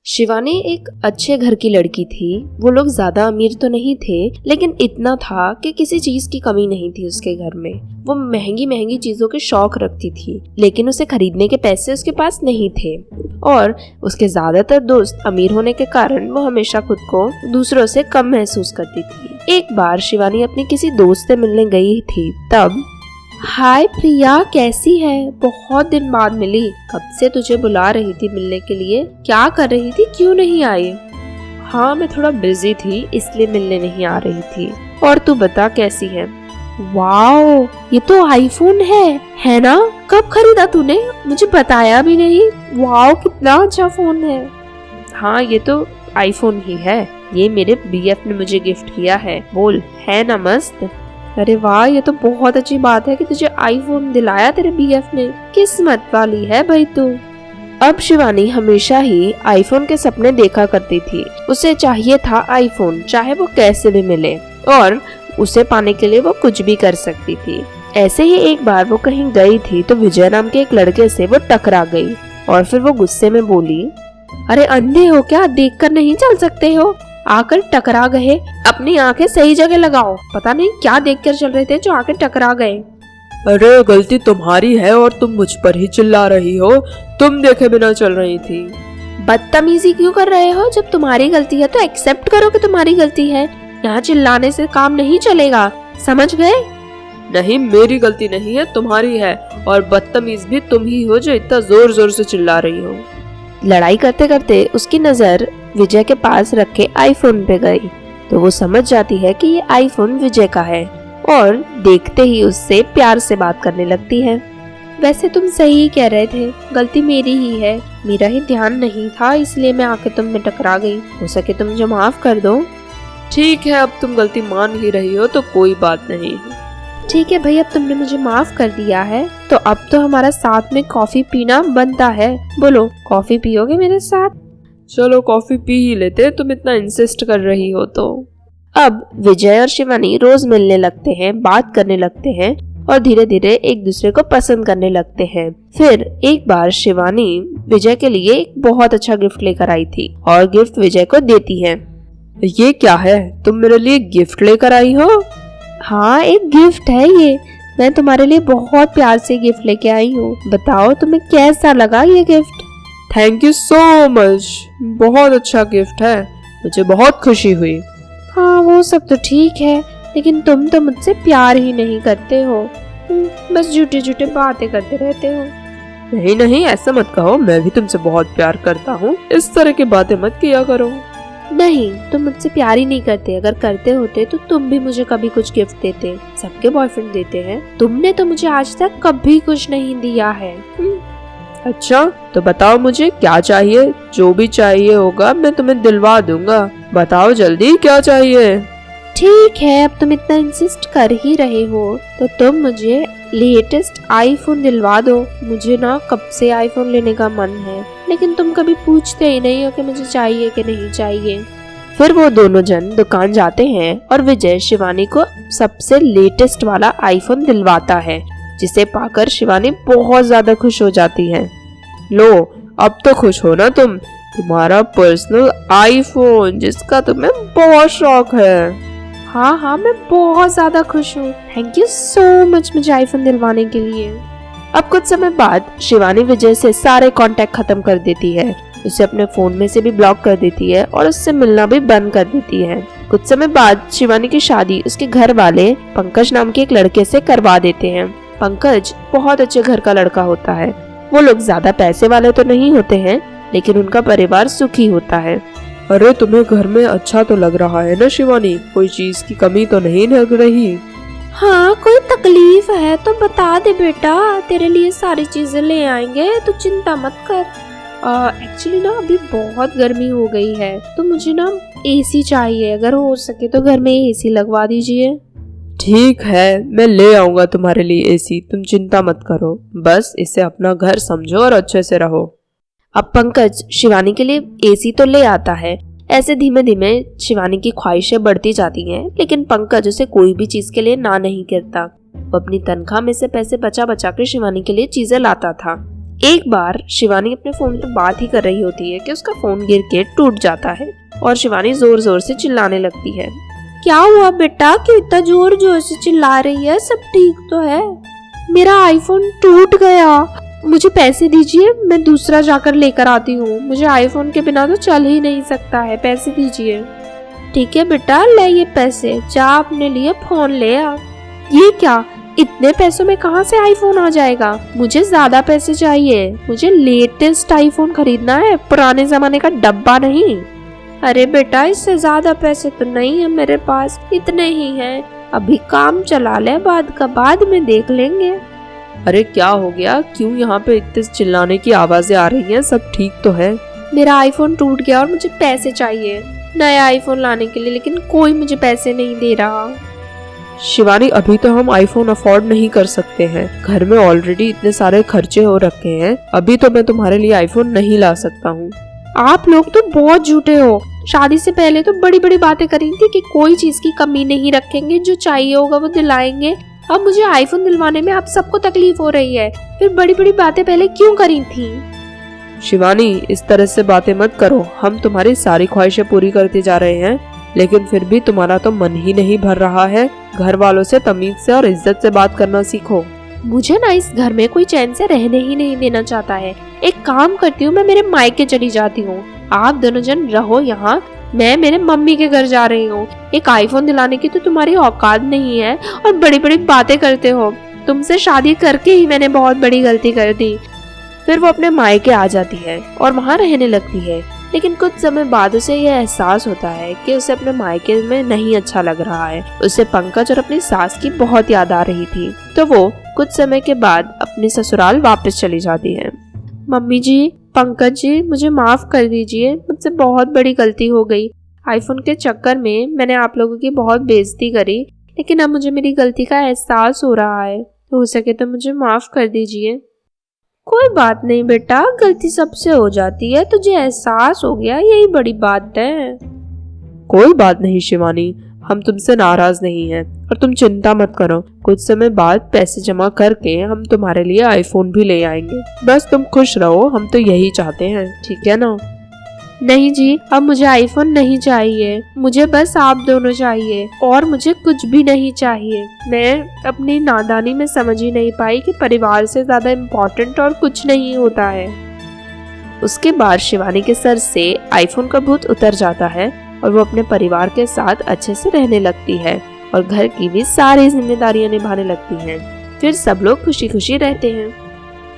शिवानी एक अच्छे घर की लड़की थी। वो लोग ज्यादा अमीर तो नहीं थे, लेकिन इतना था कि किसी चीज की कमी नहीं थी उसके घर में। वो महंगी महंगी चीजों के शौक रखती थी, लेकिन उसे खरीदने के पैसे उसके पास नहीं थे। और उसके ज्यादातर दोस्त अमीर होने के कारण वो हमेशा खुद को दूसरों से कम महसूस करती थी। एक बार शिवानी अपनी किसी दोस्त से मिलने गई थी। तब हाय प्रिया, कैसी है? बहुत दिन बाद मिली। कब से तुझे बुला रही थी मिलने के लिए। क्या कर रही थी, क्यों नहीं आई? हाँ, मैं थोड़ा बिजी थी इसलिए मिलने नहीं आ रही थी। और तू बता कैसी है? वाओ, ये तो आईफोन है ना? कब खरीदा तूने? मुझे बताया भी नहीं। वाओ, कितना अच्छा फोन है। हाँ, ये तो आईफोन ही है। ये मेरे बीएफ ने मुझे गिफ्ट किया है। बोल, है ना मस्त? अरे वाह, ये तो बहुत अच्छी बात है कि तुझे आईफोन दिलाया तेरे बीएफ ने। किस्मत वाली है भाई तू। अब शिवानी हमेशा ही आईफोन के सपने देखा करती थी। उसे चाहिए था आईफोन, चाहे वो कैसे भी मिले, और उसे पाने के लिए वो कुछ भी कर सकती थी। ऐसे ही एक बार वो कहीं गई थी तो विजय नाम के एक लड़के से वो टकरा गई। और फिर वो गुस्से में बोली, अरे अंधे हो क्या? देखकर नहीं चल सकते हो? आकर टकरा गए। अपनी आंखें सही जगह लगाओ। पता नहीं क्या देखकर चल रहे थे जो आकर टकरा गए। अरे गलती तुम्हारी है और तुम मुझ पर ही चिल्ला रही हो। तुम देखे बिना चल रही थी। बदतमीजी क्यों कर रहे हो? जब तुम्हारी गलती है तो एक्सेप्ट करो कि तुम्हारी गलती है। यहाँ चिल्लाने से काम नहीं चलेगा, समझ गए? नहीं, मेरी गलती नहीं है, तुम्हारी है। और बदतमीज भी तुम ही हो जो इतना जोर जोर से चिल्ला रही हो। लड़ाई करते करते उसकी नजर विजय के पास रखे आईफोन पे गई तो वो समझ जाती है कि ये आईफोन विजय का है और देखते ही उससे प्यार से बात करने लगती है। वैसे तुम सही कह रहे थे, गलती मेरी ही है। मेरा ही ध्यान नहीं था, इसलिए मैं आके तुम में टकरा गई। हो सके तुम मुझे माफ कर दो। ठीक है, अब तुम गलती मान ही रही हो तो कोई बात नहीं। ठीक है भाई, अब तुमने मुझे माफ कर दिया है तो अब तो हमारा साथ में कॉफी पीना बनता है। बोलो, कॉफी पियोगे मेरे साथ? चलो कॉफी पी ही लेते, तुम इतना इंसिस्ट कर रही हो तो। अब विजय और शिवानी रोज मिलने लगते हैं, बात करने लगते हैं और धीरे धीरे एक दूसरे को पसंद करने लगते हैं। फिर एक बार शिवानी विजय के लिए एक बहुत अच्छा गिफ्ट लेकर आई थी और गिफ्ट विजय को देती है। ये क्या है? तुम मेरे लिए गिफ्ट लेकर आई हो? हाँ, एक गिफ्ट है ये। मैं तुम्हारे लिए बहुत प्यार से गिफ्ट लेके आई हूँ। बताओ तुम्हें कैसा लगा ये gift? Thank you so much. बहुत अच्छा गिफ्ट है, मुझे बहुत खुशी हुई। हाँ, वो सब तो ठीक है, लेकिन तुम तो मुझसे प्यार ही नहीं करते हो। बस झूठे झूठे बातें करते रहते हो। नहीं नहीं, ऐसा मत कहो, मैं भी तुमसे बहुत प्यार करता हूँ। इस तरह की बातें मत किया करो। नहीं, तुम मुझसे प्यार ही नहीं करते। अगर करते होते तो तुम भी मुझे कभी कुछ गिफ्ट देते। सबके बॉयफ्रेंड देते हैं, तुमने तो मुझे आज तक कभी कुछ नहीं दिया है। अच्छा, तो बताओ मुझे क्या चाहिए? जो भी चाहिए होगा मैं तुम्हें दिलवा दूंगा। बताओ जल्दी, क्या चाहिए? ठीक है, अब तुम इतना इंसिस्ट कर ही रहे हो तो तुम मुझे लेटेस्ट आईफोन दिलवा दो। मुझे ना कब से आईफोन लेने का मन है, लेकिन तुम कभी पूछते ही नहीं हो कि मुझे चाहिए कि नहीं चाहिए। फिर वो दोनों जन दुकान जाते हैं और विजय शिवानी को सबसे लेटेस्ट वाला आईफोन दिलवाता है, जिसे पाकर शिवानी बहुत ज्यादा खुश हो जाती है। लो, अब तो खुश हो ना तुम? तुम्हारा पर्सनल आईफोन जिसका तुम्हें बहुत शौक है। हाँ हाँ, मैं बहुत ज्यादा खुश हूँ। थैंक यू सो मच मुझे आईफोन दिलवाने के लिए। अब कुछ समय बाद शिवानी विजय से सारे कांटेक्ट खत्म कर देती है। उसे अपने फोन में से भी ब्लॉक कर देती है और उससे मिलना भी बंद कर देती है। कुछ समय बाद शिवानी की शादी उसके घर वाले पंकज नाम के एक लड़के से करवा देते हैं। पंकज बहुत अच्छे घर का लड़का होता है। वो लोग ज्यादा पैसे वाले तो नहीं होते हैं, लेकिन उनका परिवार सुखी होता है। अरे तुम्हें घर में अच्छा तो लग रहा है ना शिवानी? कोई चीज की कमी तो नहीं लग रही? हाँ, कोई तकलीफ है तो बता दे बेटा, तेरे लिए सारी चीजें ले आएंगे, तू चिंता मत कर। एक्चुअली ना अभी बहुत गर्मी हो गई है तो मुझे ना एसी चाहिए। अगर हो सके तो घर में एसी लगवा दीजिए। ठीक है, मैं ले आऊंगा तुम्हारे लिए एसी, तुम चिंता मत करो। बस इसे अपना घर समझो और अच्छे से रहो। अब पंकज शिवानी के लिए एसी तो ले आता है। ऐसे धीमे धीमे शिवानी की ख्वाहिशें बढ़ती जाती हैं, लेकिन पंकज उसे कोई भी चीज के लिए ना नहीं करता। वो अपनी तनख्वाह में से पैसे बचा बचा कर शिवानी के लिए चीजें लाता था। एक बार शिवानी अपने फोन पे बात ही कर रही होती है कि उसका फोन गिर के टूट जाता है और शिवानी जोर जोर से चिल्लाने लगती है। क्या हुआ बेटा, क्यों इतना जोर जोर से चिल्ला रही है? सब ठीक तो है? मेरा आईफोन टूट गया, मुझे पैसे दीजिए, मैं दूसरा जाकर लेकर आती हूँ। मुझे आईफोन के बिना तो चल ही नहीं सकता है, पैसे दीजिए। ठीक है बेटा, ले ये पैसे, जा अपने लिए फोन ले आ। ये क्या, इतने पैसों में कहाँ से आईफोन आ जाएगा? मुझे ज्यादा पैसे चाहिए, मुझे लेटेस्ट आईफोन खरीदना है, पुराने जमाने का डब्बा नहीं। अरे बेटा, इससे ज्यादा पैसे तो नहीं है मेरे पास, इतने ही हैं। अभी काम चला ले, बाद में देख लेंगे। अरे क्या हो गया, क्यों यहाँ पे इतने चिल्लाने की आवाजें आ रही हैं? सब ठीक तो है? मेरा आईफोन टूट गया और मुझे पैसे चाहिए नया आईफोन लाने के लिए, लेकिन कोई मुझे पैसे नहीं दे रहा। शिवानी, अभी तो हम आईफोन अफोर्ड नहीं कर सकते हैं, घर में ऑलरेडी इतने सारे खर्चे हो रखे हैं। अभी तो मैं तुम्हारे लिए आईफोन नहीं ला सकता हूँ। आप लोग तो बहुत झूठे हो। शादी से पहले तो बड़ी बड़ी बातें करी थी कि कोई चीज की कमी नहीं रखेंगे, जो चाहिए होगा वो दिलाएंगे। अब मुझे आईफोन दिलवाने में आप सबको तकलीफ हो रही है, फिर बड़ी बड़ी बातें पहले क्यों करी थी? शिवानी, इस तरह से बातें मत करो। हम तुम्हारी सारी ख्वाहिशें पूरी करते जा रहे हैं, लेकिन फिर भी तुम्हारा तो मन ही नहीं भर रहा है। घर वालों से तमीज से और इज्जत से बात करना सीखो। मुझे ना इस घर में कोई चैन से रहने ही नहीं देना चाहता है। एक काम करती हूँ, मैं मेरे मायके चली जाती हूँ, आप दोनों जन रहो यहाँ, मैं मेरे मम्मी के घर जा रही हूँ। एक आईफोन दिलाने की तो तुम्हारी औकात नहीं है और बड़ी बड़ी बातें करते हो। तुमसे शादी करके ही मैंने बहुत बड़ी गलती कर दी। फिर वो अपने मायके आ जाती है और वहाँ रहने लगती है, लेकिन कुछ समय बाद उसे यह एहसास होता है कि उसे अपने मायके में नहीं अच्छा लग रहा है। उसे पंकज और अपनी सास की बहुत याद आ रही थी, तो वो कुछ समय के बाद अपने ससुराल वापस चली जाती है। मम्मी जी, पंकज जी, मुझे माफ कर दीजिए, मुझसे बहुत बड़ी गलती हो गई। आईफोन के चक्कर में मैंने आप लोगों की बहुत बेइज्जती करी, लेकिन अब मुझे मेरी गलती का एहसास हो रहा है। हो सके तो मुझे माफ कर दीजिए। कोई बात नहीं बेटा, गलती सबसे हो जाती है, तुझे एहसास हो गया, यही बड़ी बात है। कोई बात नहीं शिवानी, हम तुमसे नाराज नहीं हैं और तुम चिंता मत करो। कुछ समय बाद पैसे जमा करके हम तुम्हारे लिए आईफोन भी ले आएंगे। बस तुम खुश रहो, हम तो यही चाहते हैं, ठीक है ना? नहीं जी, अब मुझे आईफोन नहीं चाहिए, मुझे बस आप दोनों चाहिए और मुझे कुछ भी नहीं चाहिए। मैं अपनी नादानी में समझ ही नहीं पाई कि परिवार से ज्यादा इम्पोर्टेंट और कुछ नहीं होता है। उसके बाद शिवानी के सर से आईफोन का भूत उतर जाता है और वो अपने परिवार के साथ अच्छे से रहने लगती है और घर की भी सारी जिम्मेदारियां निभाने लगती हैं। फिर सब लोग खुशी खुशी रहते हैं।